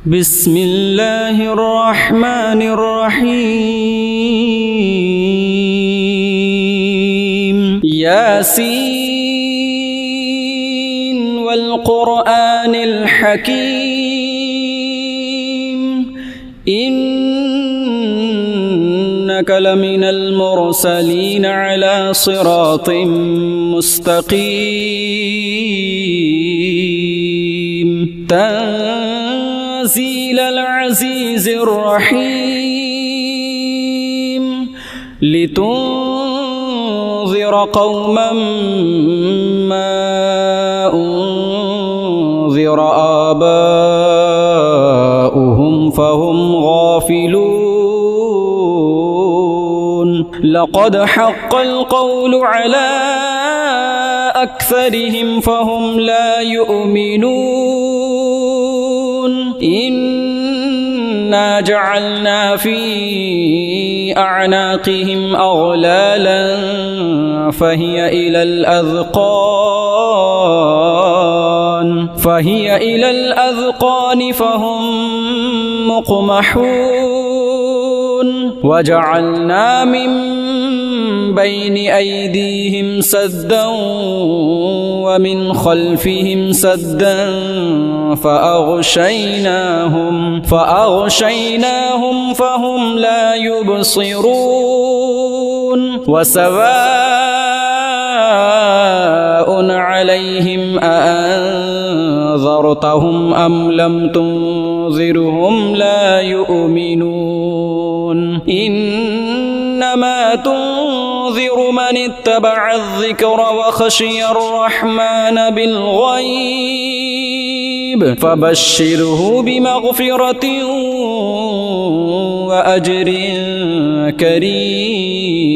بسم الله الرحمن الرحيم ياسين والقرآن الحكيم إنك لمن المرسلين على صراط مستقيم تنزيل العزيز الرحيم لتنذر قوما ما أنذر آباؤهم فهم غافلون لقد حق القول على أكثرهم فهم لا يؤمنون إنا جعلنا في أعناقهم أغلالا فهي إلى الأذقان فهم مقمحون وجعلنا من بين أيديهم سدا ومن خلفهم سدا فأغشيناهم فهم لا يبصرون وسواء عليهم أأنذرتهم أم لم تنذرهم لا يؤمنون إنما تنذر من اتبع الذكر وخشي الرحمن بالغيب فبشره بمغفرة وأجر كريم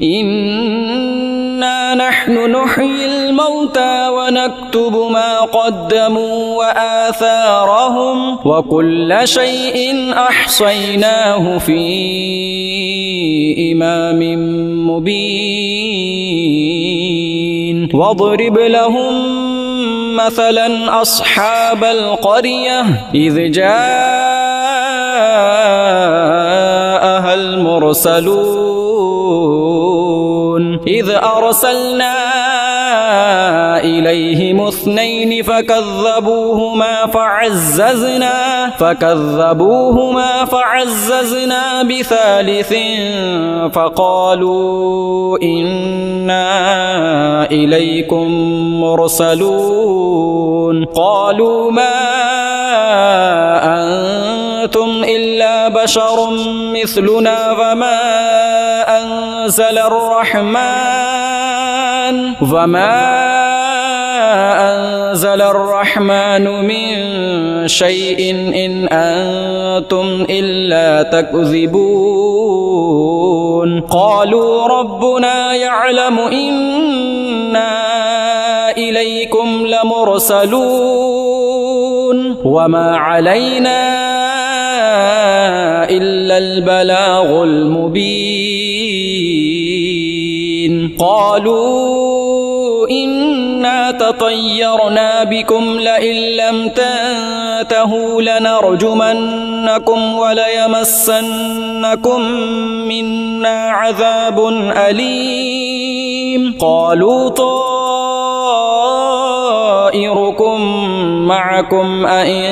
إنا نحن نحيي الموتى ونكتب ما قدموا وآثارهم وكل شيء أحصيناه في إمام مبين واضرب لهم مثلا أصحاب القرية إذ جاءها المرسلون إذ أرسلنا إليهم اثنين فكذبوهما فعززنا بثالث فقالوا إنا إليكم مرسلون قالوا ما أنتم إلا بشر مثلنا وما أنزل الرحمن من شيء إن أنتم إلا تكذبون قالوا ربنا يعلم إنا إليكم لمرسلون وما علينا إلا البلاغ المبين قالوا إنا تطيرنا بكم لئن لم تنتهوا لنرجمنكم وليمسنكم منا عذاب أليم قالوا طائركم معكم أئن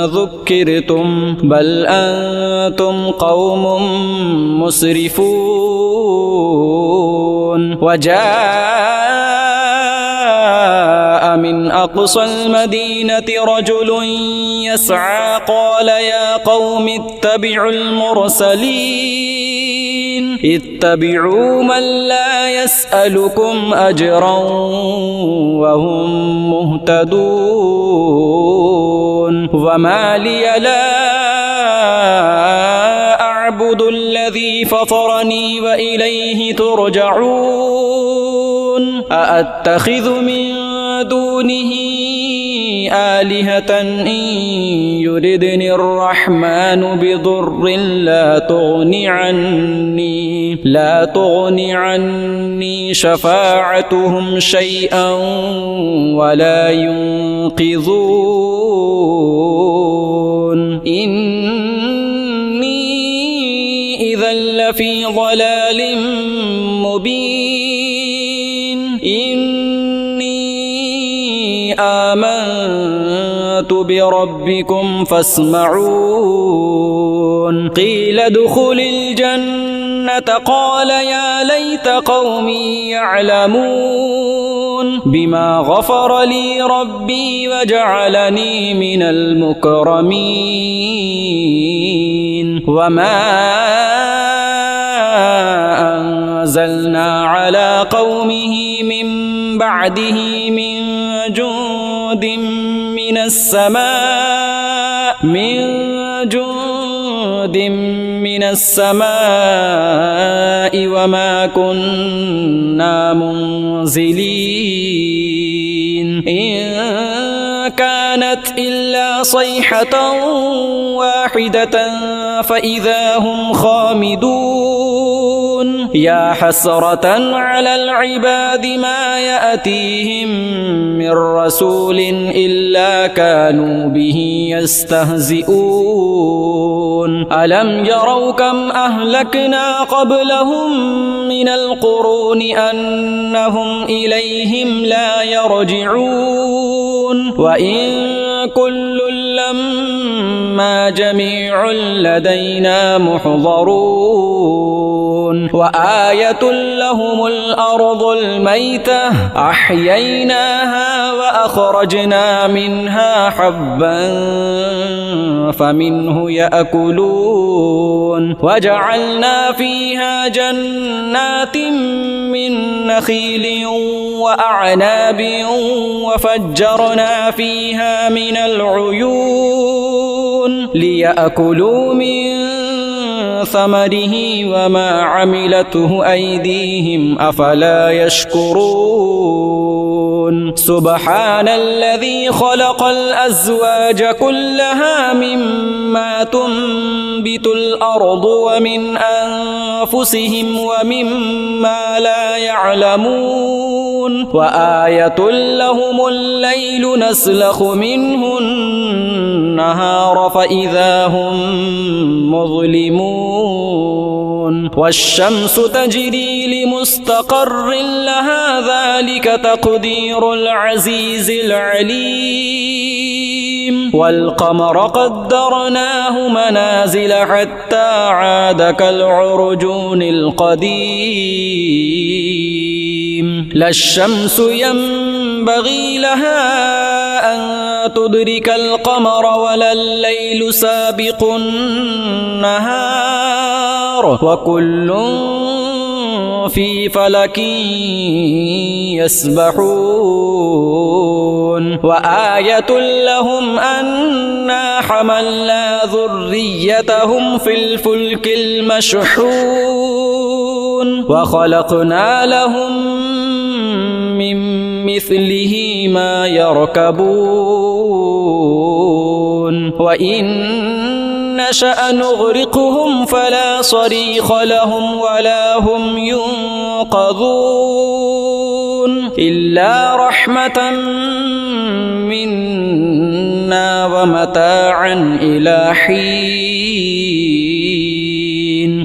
ذكرتم بل أنتم قوم مسرفون وجاء من أقصى المدينة رجل يسعى قال يا قوم اتبعوا المرسلين اتبعوا من لا يسألكم أجرا وهم مهتدون وما لي لا أعبد الذي فطرني وإليه ترجعون أأتخذ من دونه آلهة إن يردني الرحمن بضر لا تغني عني شفاعتهم شيئا ولا ينقذون لفي ضلال مبين إني آمنت بربكم فاسمعون قيل ادخل الجنة قال يا ليت قومي يعلمون بما غفر لي ربي وجعلني من المكرمين وما أنزلنا على قومه من بعده من جند من السماء وما كنا منزلين إن كانت إلا صيحة واحدة فإذا هم خامدون يا حسرة على العباد ما يأتيهم من رسول إلا كانوا به يستهزئون ألم يروا كم أهلكنا قبلهم من القرون أنهم إليهم لا يرجعون وإن كل لما جميع لدينا محضرون وآية لهم الأرض الميتة أحييناها وأخرجنا منها حبا فمنه يأكلون وجعلنا فيها جنات من نخيل وأعناب وفجرنا فيها من العيون ليأكلوا من ثمره وما عملته أيديهم أفلا يشكرون سبحان الذي خلق الأزواج كلها مما تنبت الأرض ومن أنفسهم ومما لا يعلمون وآية لهم الليل نسلخ منه النهار فإذا هم مظلمون والشمس تجري لمستقر لها ذلك تقدير العزيز العليم والقمر قدرناه منازل حتى عاد كالعرجون القديم لا الشمس ينبغي لها أن تدرك القمر ولا الليل سابق النهار وكل في فلك يسبحون وآية لهم أنا حملنا ذريتهم في الفلك المشحون وخلقنا لهم من مثله ما يركبون وإن نشأ نغرقهم فلا صريخ لهم ولا هم ينقذون إلا رحمة منا ومتاعا إلى حين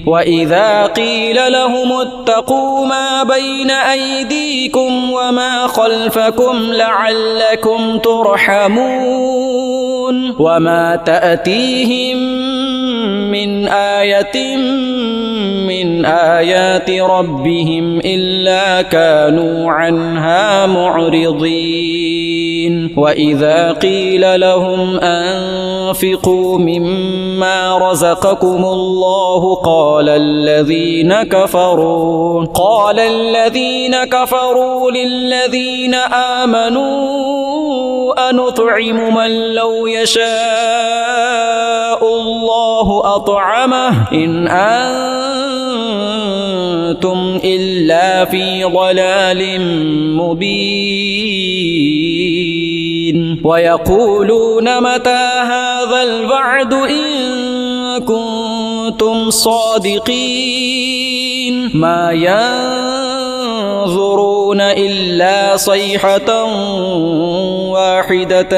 وإذا قيل لهم اتقوا ما بين أيديكم وما خلفكم لعلكم ترحمون وما تأتيهم من آية من آيات ربهم إلا كانوا عنها معرضين وإذا قيل لهم أنفقوا مما رزقكم الله قال الذين كفروا للذين آمنوا أنطعم من لو يشاء الله أطعمه إن أنتم إلا في ضلال مبين ويقولون متى هذا الوعد إن كنتم صادقين ما ينظرون إلا صيحة واحدة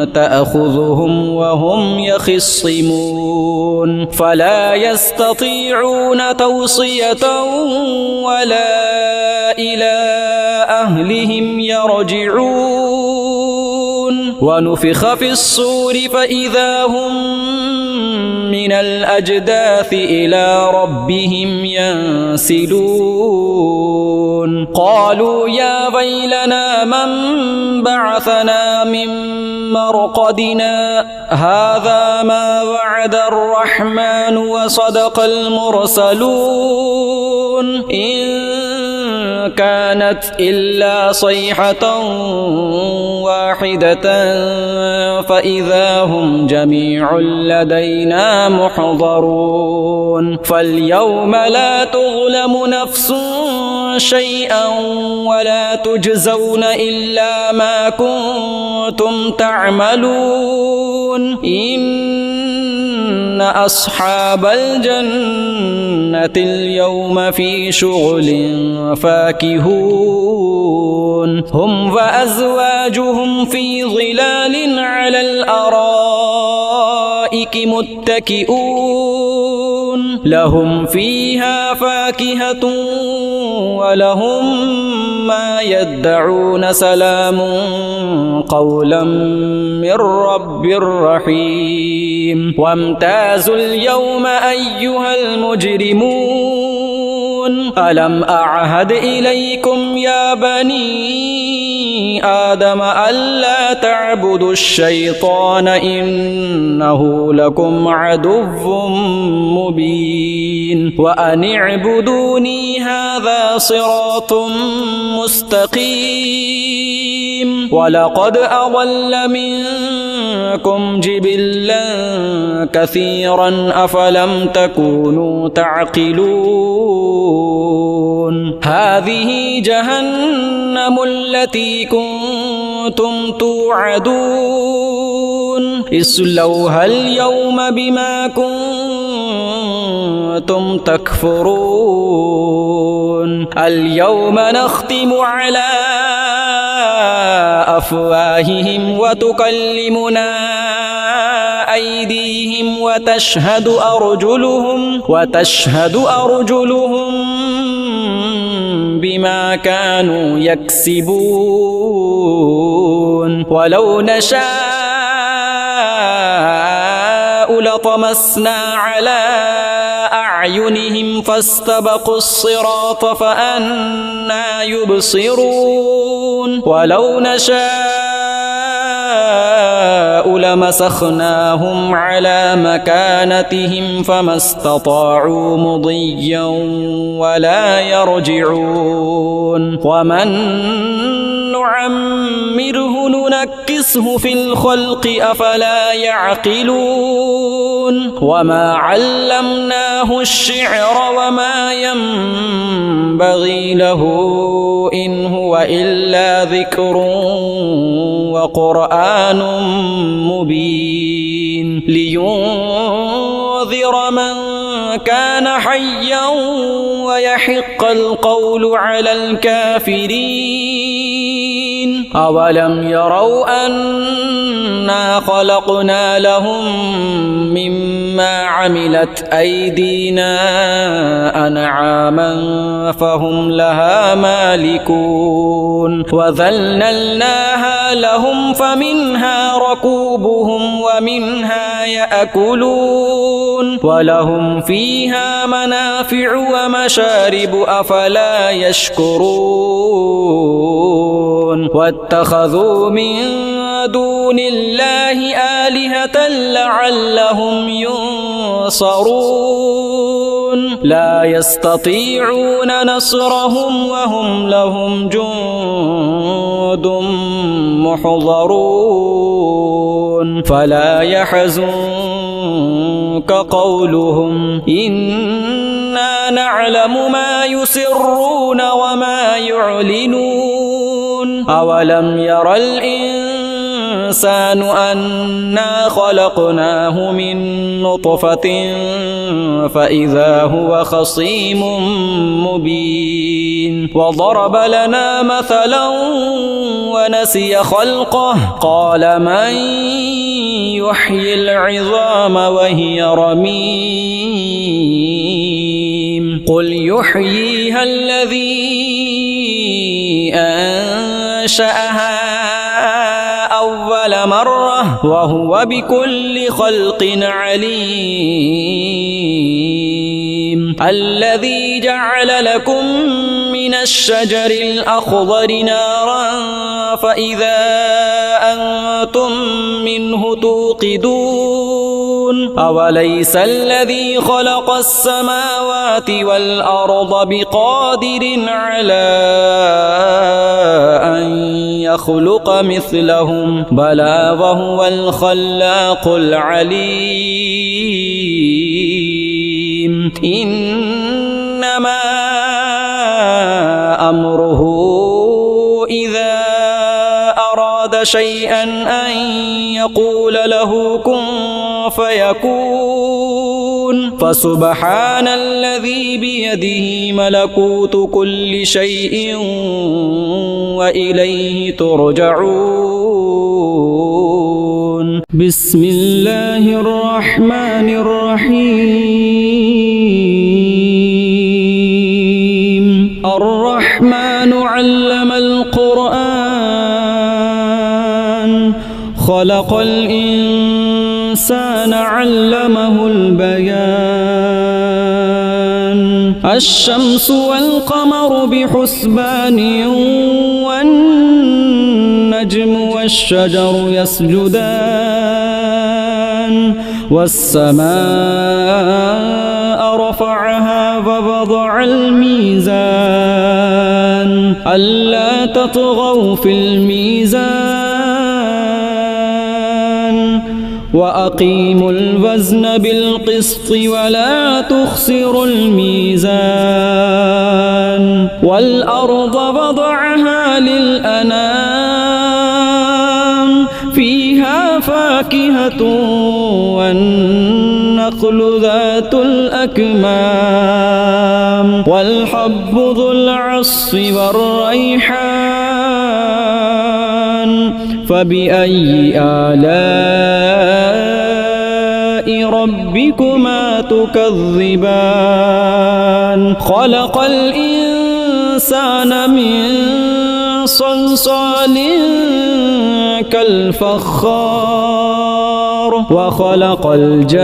تأخذهم وهم يخصمون فلا يستطيعون توصية ولا إلى أهلهم يرجعون ونفخ في الصور فإذا هم من الأجداث إلى ربهم ينسلون قالوا يا ويلنا من بعثنا من مرقدنا هذا ما وعد الرحمن وصدق المرسلون إن كانت إلا صيحة واحدة فإذا هم جميع لدينا محضرون فاليوم لا تظلم نفس شيئا ولا تجزون إلا ما كنتم تعملون إن أصحاب الجنة اليوم في شغل فاكهون هم وأزواجهم في ظلال على الأرائك متكئون لهم فيها فاكهة ولهم ما يدعون سلام قولا من رب رحيم وامتازوا اليوم أيها المجرمون ألم أعهد إليكم يا بني آدم ألا تعبدوا الشيطان إنه لكم عدو مبين وأن اعبدوني هذا صراط مستقيم ولقد أضل منكم جبلا كثيرا أفلم تكونوا تعقلون هذه جهنم التي كنتم توعدون اصلوها اليوم بما كنتم تكفرون اليوم نختم على أفواههم وتكلمنا أيديهم وتشهد أرجلهم بما كانوا يكسبون ولو نشاء لطمسنا على أعينهم فاستبقوا الصراط فأنى يبصرون ولو نشاء لمسخناهم على مكانتهم فما استطاعوا مضيا ولا يرجعون ومن نعمره ننكسه في الخلق أفلا يعقلون وما علمناه الشعر وما ينبغي له إن هو إلا ذكر وقرآن مبين لينذر من كان حيا ويحق القول على الكافرين أولم يروا أنا خلقنا لهم مما عملت أيدينا أنعاما فهم لها مالكون وذللناها لهم فمنها ركوبهم ومنها يأكلون ولهم فيها منافع ومشارب أفلا يشكرون واتخذوا من دون الله آلهة لعلهم ينصرون لا يستطيعون نصرهم وهم لهم جند محضرون فلا يحزنك قولهم إنا نعلم ما يسرون وما يعلنون أولم ير الإنسان الإنسان أنا خلقناه من نطفة فإذا هو خصيم مبين وضرب لنا مثلا ونسي خلقه قال من يحيي العظام وهي رميم قل يحييها الذي أنشأها أول مرة وهو بكل خلق عليم الذي جعل لكم من الشجر الأخضر نارا فإذا أنتم منه توقدون أوليس الذي خلق السماوات والأرض بقادر على أن يخلق مثلهم بلى وهو الخلاق العليم إنما أمره إذا أراد شيئا أن يقول له كن فيكون فسبحان الذي بيده ملكوت كل شيء وإليه ترجعون بسم الله الرحمن الرحيم الرحمن علم القرآن خلق الإنسان علمه البيان الشمس والقمر بحسبان والنجم والشجر يسجدان والسماء رفعها ووضع الميزان ألا تطغوا في الميزان وأقيموا الوزن بالقسط ولا تخسروا الميزان والأرض وضعها للأنام فيها فاكهة والنخل ذات الأكمام والحب ذو العصف والريحان فبأي آلاء ربكما تكذبان خلق الإنسان من صلصال كالفخار وخلق الجان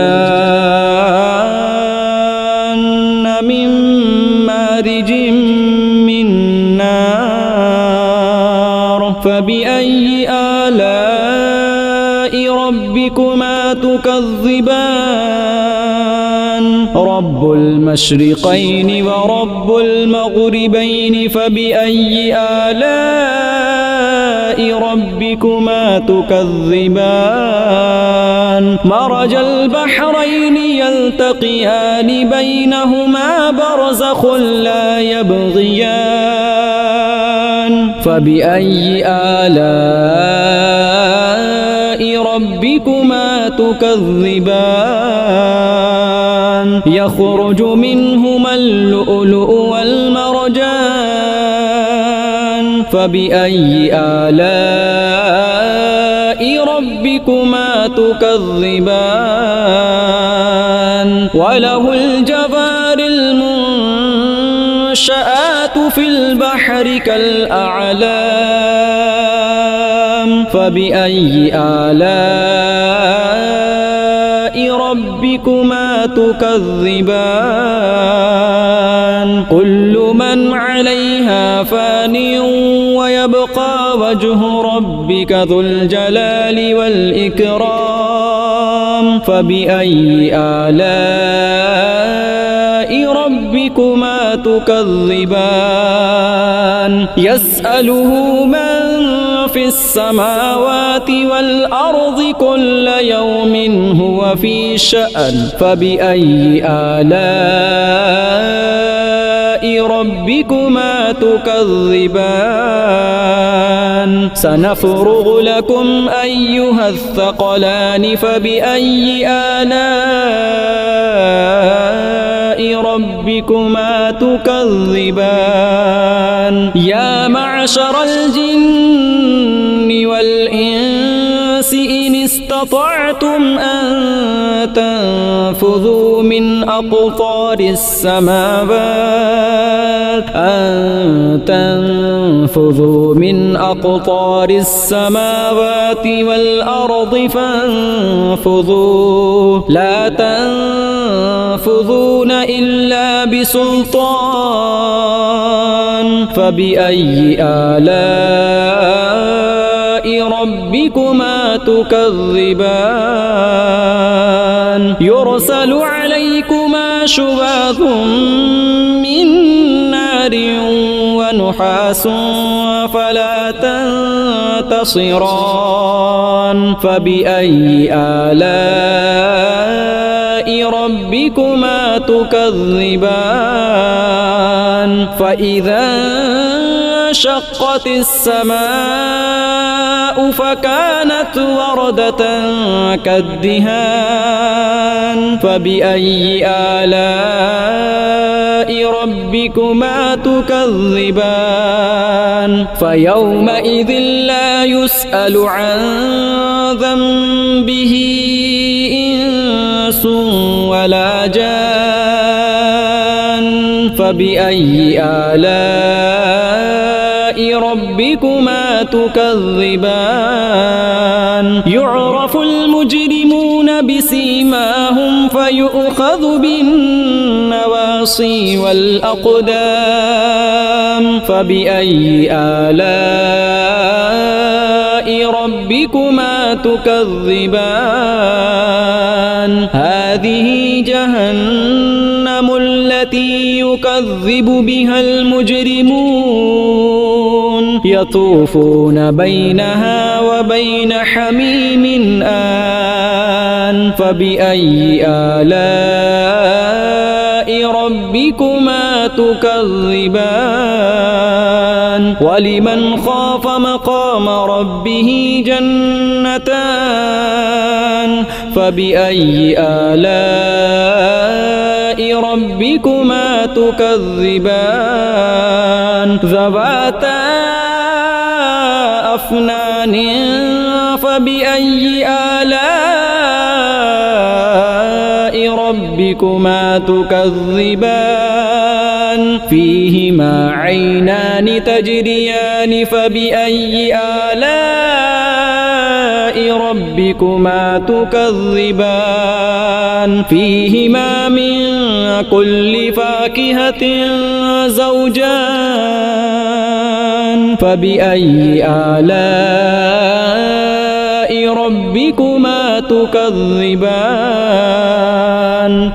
من مارج من نار فبأي آلاء ربكما تكذبان رب المشرقين ورب المغربين فبأي آلاء ربكما تكذبان مرج البحرين يلتقيان بينهما برزخ لا يبغيان فبأي آلاء ربكما تكذبان يخرج منهما اللؤلؤ والمرجان فبأي آلاء ربكما تكذبان وله الجوار المنشآت في البحر كالأعلام فبأي آلاء ربكما تكذبان كل من عليها فان ويبقى وجه ربك ذو الجلال والإكرام فبأي آلاء ربكما تكذبان يسأله من في السماوات والأرض كل يوم هو في شأن فبأي آلاء ربكما تكذبان سنفرغ لكم أيها الثقلان فبأي آلاء ربكما تكذبان يا معشر الجن والإنس إن استطعتم أن تنفذوا من أقطار السماوات والأرض فانفذوا لا تنفذون إلا بسلطان فبأي آلاء ربكما تكذبان يرسل عليكما شواظ من نار ونحاس فلا تنتصران فبأي آلاء ربكما تكذبان فإذا انشقت السماء فكانت وردة كالدهان فبأي آلاء ربكما تكذبان فيومئذ لا يسأل عن ذنبه إنس ولا جان فبأي آلاء ربكما تكذبان يعرف المجرمون بسيماهم فيؤخذ بالنواصي والأقدام فبأي آلاء ربكما تكذبان هذه جهنم التي يكذب بها المجرمون يطوفون بينها وبين حميم آن فبأي آلاء ربكما تكذبان ولمن خاف مقام ربه جنتان فبأي آلاء ربكما تكذبان ذواتا أفنان فبأي آلاء ربكما تكذبان فيهما عينان تجريان فبأي آلاء ربكما تكذبان فيهما من كل فاكهة زوجان فبأي آلاء ربكما تكذبان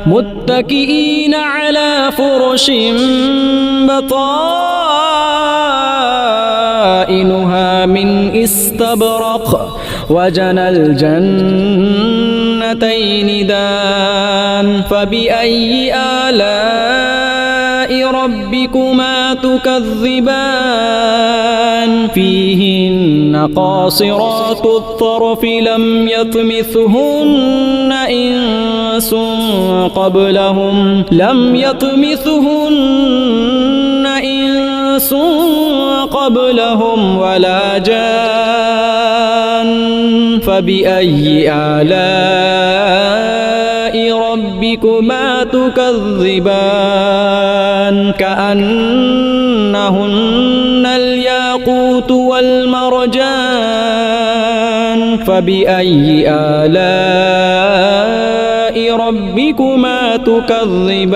متكئين على فرش بطائنها من استبرق وجنى الجنتين دان فبأي آلاء ربكما تكذبان فيهن قاصرات الطرف لم يطمثهن إنس قبلهم ولا جان فبأي آلاء ربكما تكذبان كأنهن الياقوت والمرجان فبأي آلاء ربكما تكذبان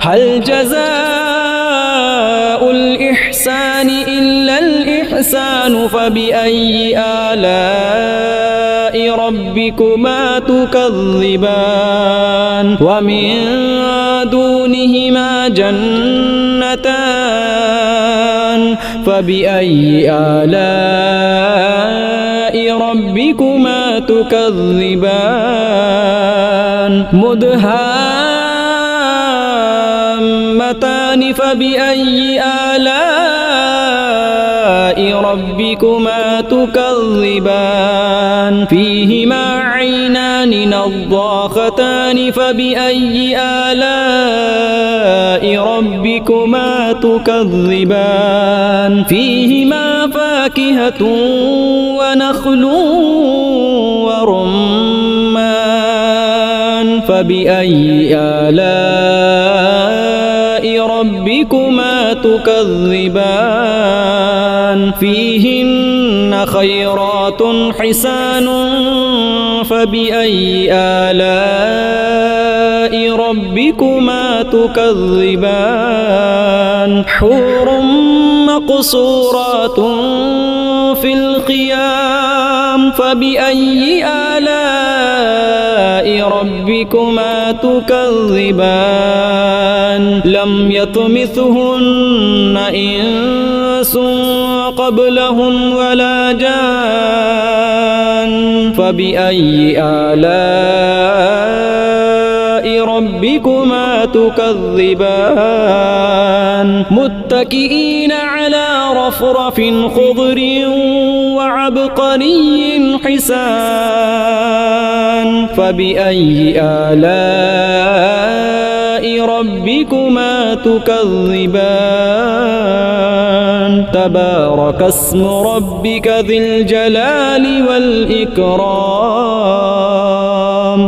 هل جزاء الإحسان إلا الإحسان فبأي آلاء ربكما تكذبان ومن دونهما جنتان فبأي آلاء ربكما تكذبان مدهامتان تامتان فبأي آلاء ربكما تكذبان فيهما عينان نضاختان فبأي آلاء ربكما تكذبان فيهما فاكهة ونخل ورمان فبأي آلاء ربكما تكذبان فيهن خيرات حسان فبأي آلاء ربكما تكذبان حور مقصورات في الخيام فبأي آلاء ربكما تكذبان لم يطمثهن إنس قبلهم ولا جان فبأي آلاء ربكما تكذبان متكئين على رفرف خضر وعبقري حسان فبأي آلاء ربكما تكذبان تبارك اسم ربك ذي الجلال والإكرام